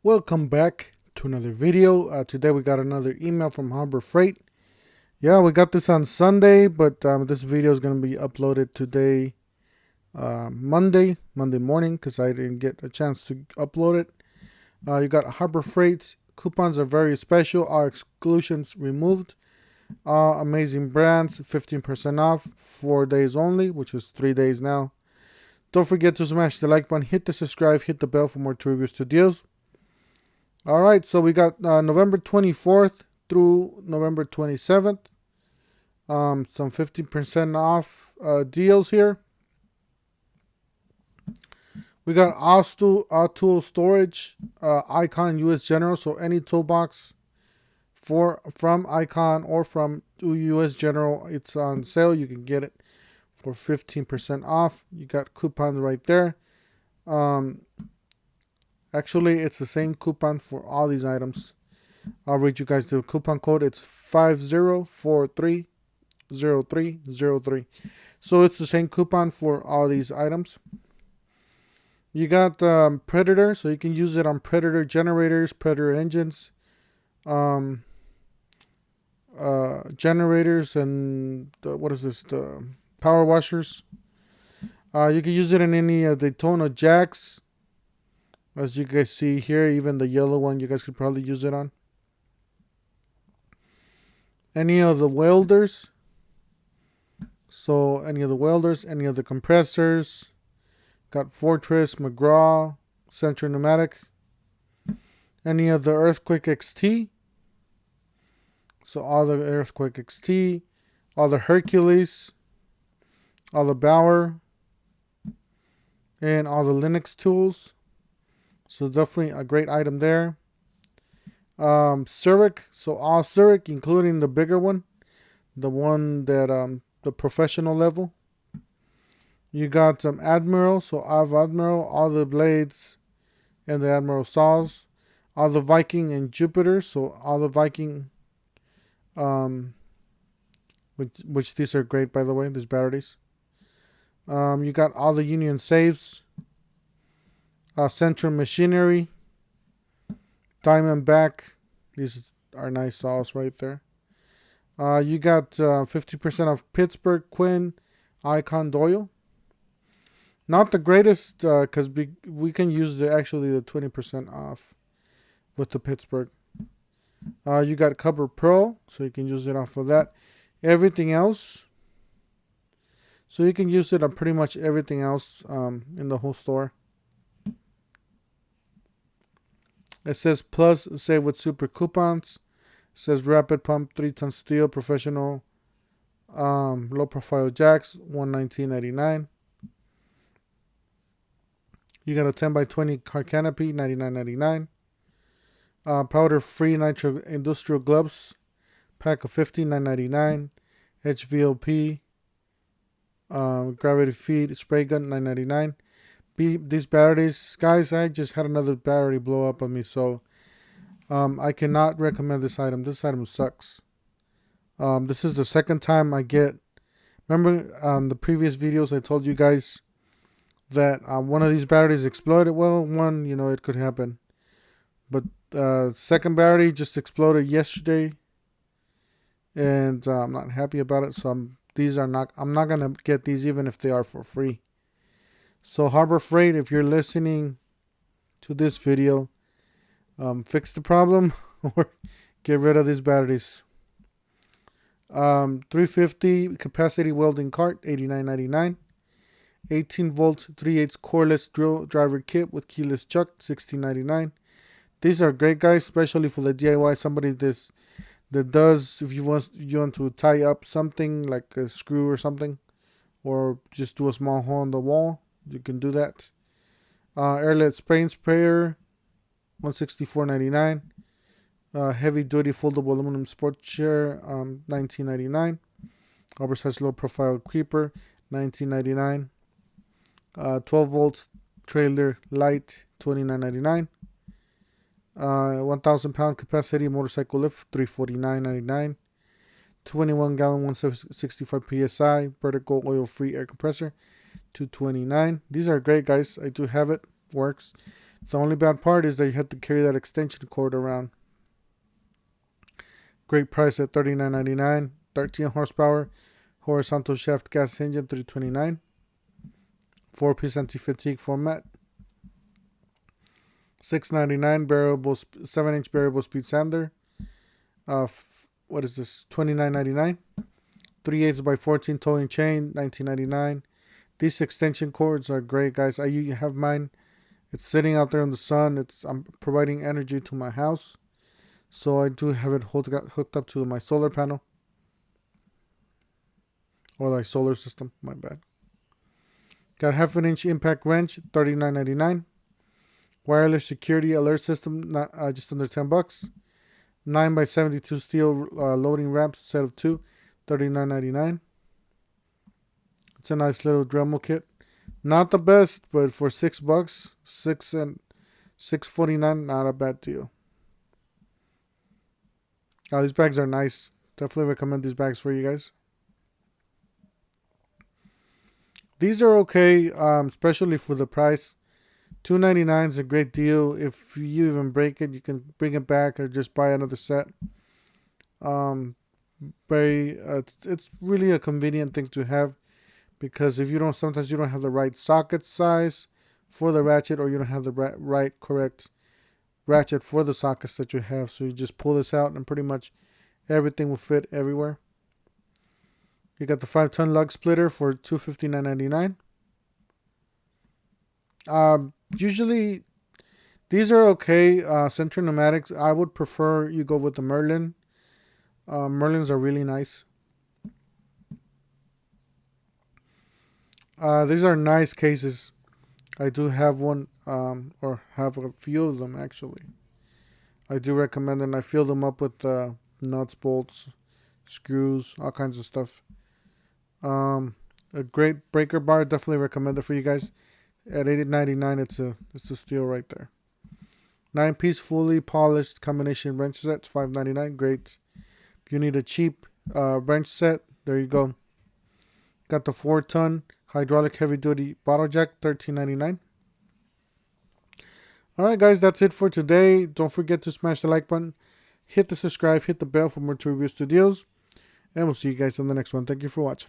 Welcome back to another video. Today we got another email from Harbor Freight. Yeah, we got this on Sunday, but this video is going to be uploaded today, Monday morning, because I didn't get a chance to upload it. You got Harbor Freight. Coupons are very special. All exclusions removed. Amazing brands, 15% off, 4 days only, which is 3 days now. Don't forget to smash the like button, hit the subscribe, hit the bell for more reviews to deals. All right, so we got November 24th through November 27th. Some 15% off deals here. We got tool storage, Icon US General. So any toolbox from Icon or from US General, it's on sale. You can get it for 15% off. You got coupons right there. Actually, it's the same coupon for all these items. I'll read you guys the coupon code. It's 50430303. So it's the same coupon for all these items. You got Predator, so you can use it on Predator generators, Predator engines, generators, and the power washers. You can use it in any Daytona jacks. As you guys see here, even the yellow one, you guys could probably use it on. Any of the welders. So any of the welders, any of the compressors. Got Fortress, McGraw, Central Pneumatic. Any of the Earthquake XT. So all the Earthquake XT. All the Hercules. All the Bauer. And all the Linux tools. So definitely a great item there. Zurich, so all Zurich, including the bigger one, the one that the professional level. You got some Admiral, so Admiral, all the blades and the Admiral saws, all the Viking and Jupiter, so all the Viking, which these are great, by the way, these batteries. You got all the Union Safes. Central Machinery, Diamondback. These are nice saws right there. You got 50% off Pittsburgh, Quinn, Icon, Doyle. Not the greatest, because we can use the 20% off with the Pittsburgh. You got Cover Pro, so you can use it off of that. Everything else, so you can use it on pretty much everything else in the whole store. It says plus save with super coupons. It says rapid pump 3-ton steel professional low profile jacks $119.99. You got a 10x20 car canopy $99.99. Powder free nitro industrial gloves pack of 50 $9.99. HVLP gravity feed spray gun $9.99. These batteries, guys, I just had another battery blow up on me, so I cannot recommend this item. This item sucks. This is the second time I get. Remember the previous videos I told you guys that one of these batteries exploded? Well, one, it could happen, but second battery just exploded yesterday, and I'm not happy about it. So I'm not gonna get these even if they are for free. So Harbor Freight, if you're listening to this video, fix the problem or get rid of these batteries. 350 capacity welding cart, $89.99. 18 volts 3/8 cordless drill driver kit with keyless chuck, $16.99. These are great, guys, especially for the DIY. Somebody that does, if you want to tie up something like a screw or something, or just do a small hole in the wall. You can do that. Airlet spraying sprayer, $164.99. Heavy duty foldable aluminum sport chair, $19.99. Oversized low profile creeper, $19.99. 12 volts trailer light, $29.99. 1,000 pound capacity motorcycle lift, $349.99. 21 gallon 165 psi vertical oil free air compressor, $229. These are great, guys. I do have it. Works. The only bad part is that you have to carry that extension cord around. Great price at $39.99. 13 horsepower, horizontal shaft gas engine, $329. 4-piece anti-fatigue format. $6.99 variable 7-inch variable speed sander. What is this? $29.99. 3/8 by 14 towing chain, $19.99. These extension cords are great, guys. I have mine. It's sitting out there in the sun. I'm providing energy to my house, so I do have it hooked up to my solar panel, or my solar system. My bad. Got 1/2 inch impact wrench, $39.99. Wireless security alert system, just under $10. 9 by 72 steel loading ramps, set of 2, $39.99. It's a nice little Dremel kit. Not the best, but for $6, $6.49, not a bad deal. These bags are nice. Definitely recommend these bags for you guys. These are okay, especially for the price. $2.99 is a great deal. If you even break it, you can bring it back or just buy another set. It's really a convenient thing to have, because if you don't, sometimes you don't have the right socket size for the ratchet, or you don't have the correct ratchet for the sockets that you have. So you just pull this out and pretty much everything will fit everywhere. You got the 5-ton lug splitter for $259.99. Usually these are okay. Central pneumatics, I would prefer you go with the Merlin. Merlins are really nice. These are nice cases. I do have one, or have a few of them actually. I do recommend them. I fill them up with nuts, bolts, screws, all kinds of stuff. A great breaker bar, definitely recommend it for you guys. At $8.99, it's a steal right there. 9-piece fully polished combination wrench sets, $5.99. Great. If you need a cheap wrench set, there you go. Got the 4-ton hydraulic heavy duty bottle jack, $13.99. Alright guys, that's it for today. Don't forget to smash the like button, hit the subscribe, hit the bell for more Turbio Studios, and we'll see you guys on the next one. Thank you for watching.